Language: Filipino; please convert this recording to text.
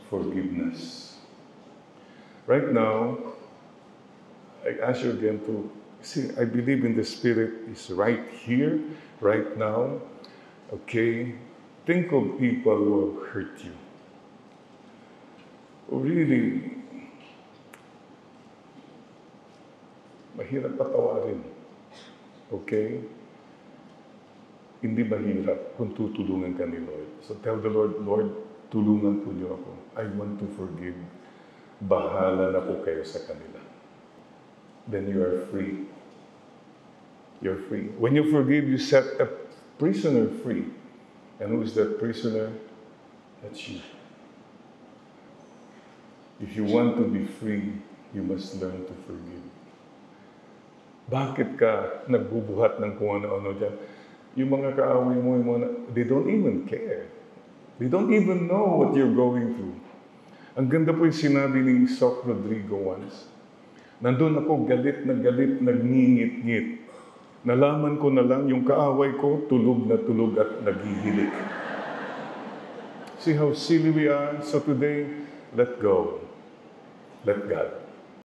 forgiveness. Right now, I ask you again to see, I believe in the Spirit is right here, right now. Okay? Think of people who have hurt you. Really, mahirap patawarin. Okay? Hindi mahirap kung tutulungan ka ni Lord. So tell the Lord, Lord, tulungan po niyo ako. I want to forgive. Bahala na po kayo sa kanila. Then you are free. You're free. When you forgive, you set a prisoner free. And who is that prisoner? That's you. If you want to be free, you must learn to forgive. Bakit ka nagbubuhat ng kung ano-ano dyan? Yung mga kaaway mo, they don't even care. They don't even know what you're going through. Ang ganda po yung sinabi ni Soc Rodrigo once. Nandun ako galit, nagngingit-ngit. Nalaman ko na lang yung kaaway ko, tulog at naghihilik. See how silly we are? So today, let go. Let God.